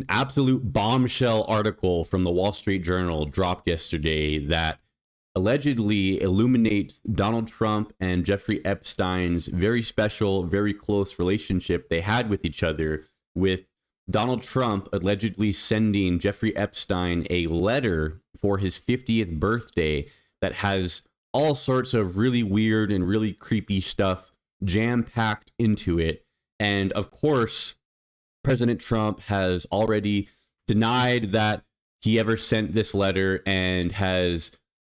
absolute bombshell article from the Wall Street Journal dropped yesterday that allegedly illuminates Donald Trump and Jeffrey Epstein's very special, very close relationship they had with each other, with Donald Trump allegedly sending Jeffrey Epstein a letter for his 50th birthday that has all sorts of really weird and really creepy stuff jam-packed into it. And of course, President Trump has already denied that he ever sent this letter and has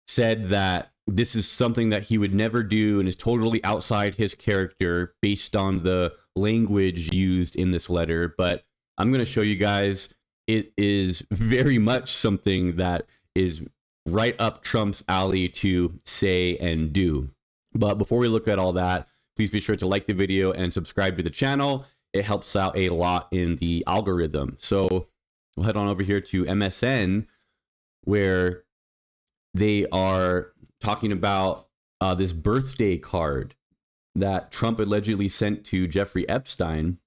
said that this is something that he would never do and is totally outside his character based on the language used in this letter. But I'm going to show you guys it is very much something that is right up Trump's alley to say and do. But before we look at all that, please be sure to like the video and subscribe to the channel. It helps out a lot in the algorithm. So we'll head on over here to MSN, where they are talking about this birthday card that Trump allegedly sent to Jeffrey Epstein.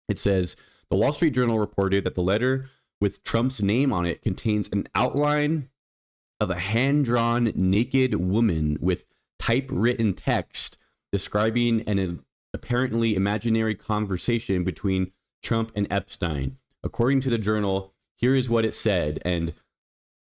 It says, the Wall Street Journal reported that the letter with Trump's name on it contains an outline of a hand-drawn naked woman with typewritten text describing an apparently imaginary conversation between Trump and Epstein. According to the Journal, here is what it said. And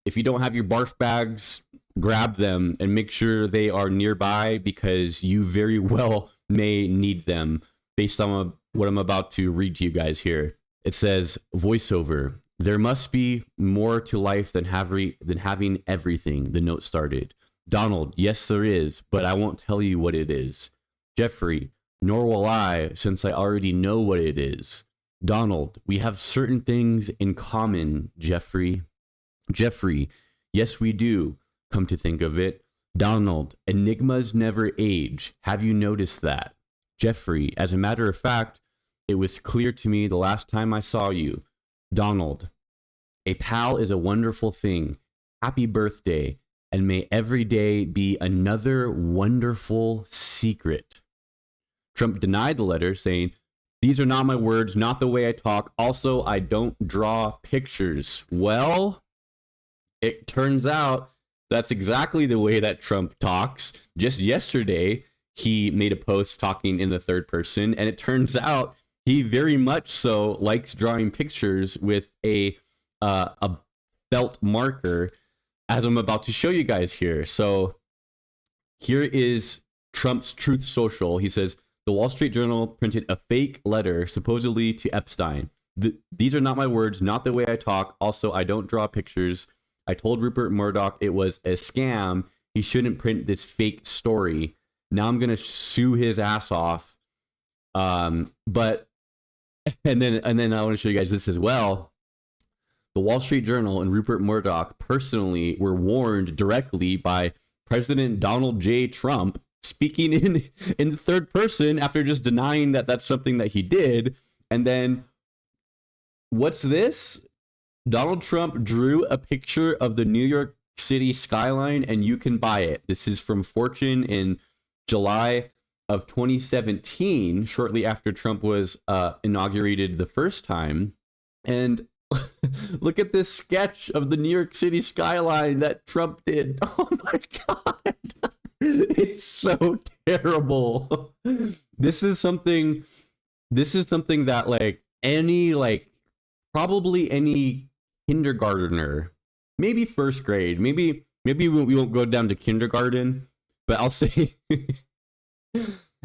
if you don't have your barf bags, grab them and make sure they are nearby, because you very well may need them based on what I'm about to read to you guys here. It says, voiceover. There must be more to life than having everything, the note started. Donald, yes, there is, but I won't tell you what it is. Jeffrey, nor will I, since I already know what it is. Donald, we have certain things in common, Jeffrey. Jeffrey, yes, we do, come to think of it. Donald, enigmas never age. Have you noticed that? Jeffrey, as a matter of fact, it was clear to me the last time I saw you. Donald, a pal is a wonderful thing. Happy birthday, and may every day be another wonderful secret. Trump denied the letter, saying, these are not my words, not the way I talk. Also, I don't draw pictures. Well, it turns out that's exactly the way that Trump talks. Just yesterday, he made a post talking in the third person, and it turns out he very much so likes drawing pictures with a felt marker, as I'm about to show you guys here. So here is Trump's Truth Social. He says, the Wall Street Journal printed a fake letter supposedly to Epstein. These are not my words, not the way I talk. Also, I don't draw pictures. I told Rupert Murdoch it was a scam. He shouldn't print this fake story. Now I'm going to sue his ass off. But and then I want to show you guys this as well. The Wall Street Journal and Rupert Murdoch personally were warned directly by President Donald J. Trump, speaking in the third person after just denying that that's something that he did. And then what's this? Donald Trump drew a picture of the New York City skyline, and you can buy it. This is from Fortune in July of 2017, shortly after Trump was inaugurated the first time. And look at this sketch of the New York City skyline that Trump did. Oh my God. It's so terrible. This is something that probably any kindergartner, maybe first grade, maybe we won't go down to kindergarten, but I'll say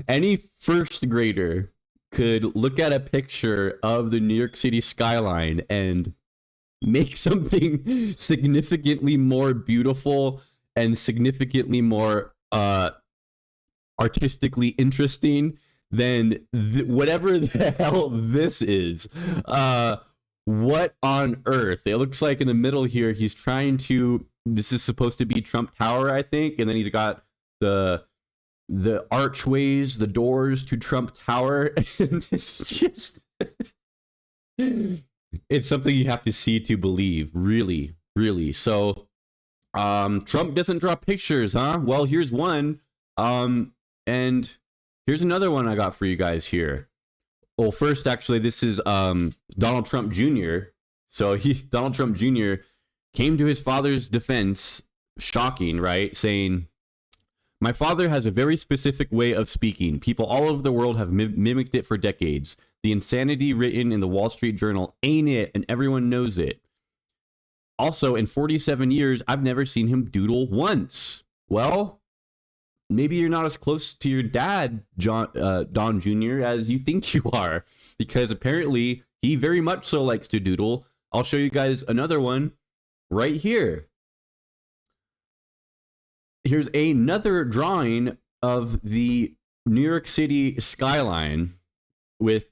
any first grader could look at a picture of the New York City skyline and make something significantly more beautiful and significantly more artistically interesting than whatever the hell this is. What on earth? It looks like in the middle here, he's trying to, this is supposed to be Trump Tower, I think, and then he's got the archways, the doors to Trump Tower, and it's just it's something you have to see to believe, really, really. So Trump doesn't draw pictures, huh? Well, here's one, and here's another one I got for you guys here. Well, first, actually, this is Donald Trump Jr. So Donald Trump Jr. came to his father's defense, shocking, right? Saying, "My father has a very specific way of speaking. People all over the world have mimicked it for decades. The insanity written in the Wall Street Journal ain't it, and everyone knows it. Also, in 47 years, I've never seen him doodle once." Well, maybe you're not as close to your dad, Don Jr., as you think you are, because apparently he very much so likes to doodle. I'll show you guys another one right here. Here's another drawing of the New York City skyline with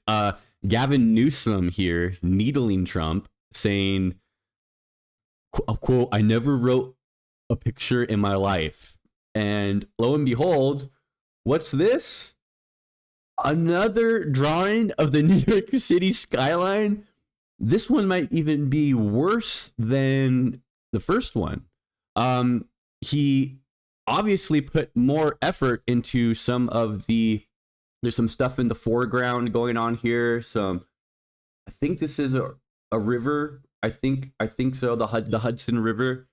Gavin Newsom here needling Trump, saying, quote, "I never wrote a picture in my life." And lo and behold, what's this? Another drawing of the New York City skyline. This one might even be worse than the first one. He obviously put more effort into some of there's some stuff in the foreground going on here. I think this is a river. I think so. The Hudson River.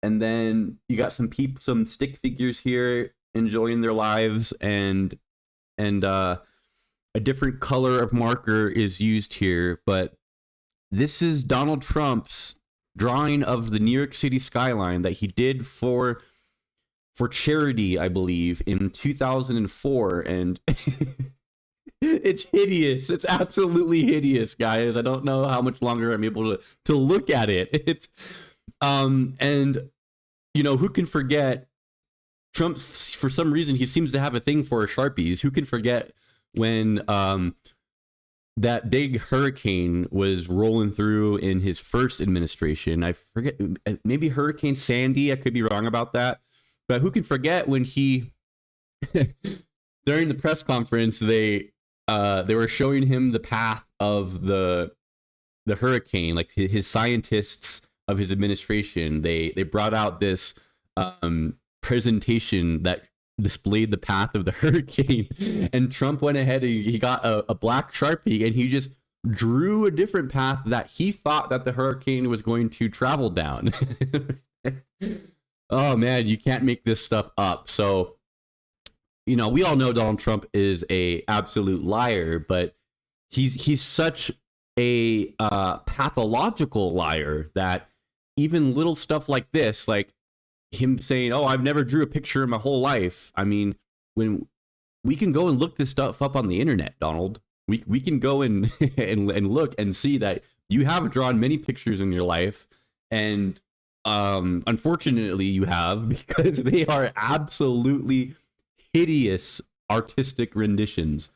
And then you got some stick figures here enjoying their lives, and a different color of marker is used here. But this is Donald Trump's drawing of the New York City skyline that he did for charity, I believe, in 2004, and it's hideous. It's absolutely hideous, guys. I don't know how much longer I'm able to look at it. It's and you know, who can forget Trump? For some reason, he seems to have a thing for Sharpies. Who can forget when that big hurricane was rolling through in his first administration? I forget, maybe Hurricane Sandy. I could be wrong about that, but who can forget when he during the press conference they were showing him the path of the hurricane, like his scientists of his administration, they brought out this presentation that displayed the path of the hurricane, and Trump went ahead and he got a black Sharpie and he just drew a different path that he thought that the hurricane was going to travel down. Oh man, you can't make this stuff up. So, you know, we all know Donald Trump is a absolute liar, but he's such a pathological liar that even little stuff like this, like him saying, "Oh, I've never drew a picture in my whole life." I mean, when we can go and look this stuff up on the internet, Donald, we can go and and look and see that you have drawn many pictures in your life, and unfortunately you have, because they are absolutely hideous artistic renditions.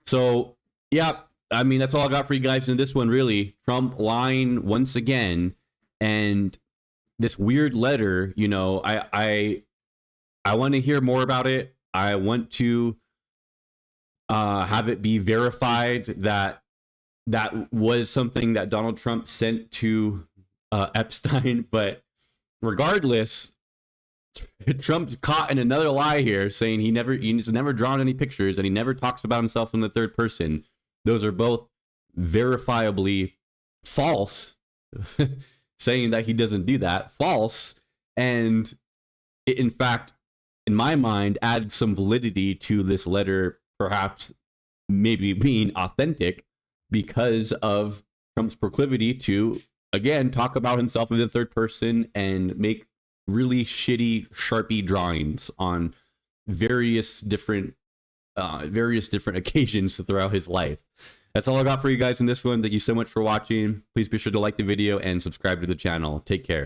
So yeah, I mean, that's all I got for you guys in this one, really. Trump lying once again, and this weird letter, you know, I want to hear more about it. I want to have it be verified that that was something that Donald Trump sent to Epstein. But regardless, Trump's caught in another lie here, saying he's never drawn any pictures and he never talks about himself in the third person. Those are both verifiably false. Saying that he doesn't do that, false. And it, in fact, in my mind, adds some validity to this letter, perhaps maybe being authentic, because of Trump's proclivity to, again, talk about himself in the third person and make really shitty Sharpie drawings on various different occasions throughout his life. That's all I got for you guys in this one. Thank you so much for watching. Please be sure to like the video and subscribe to the channel. Take care.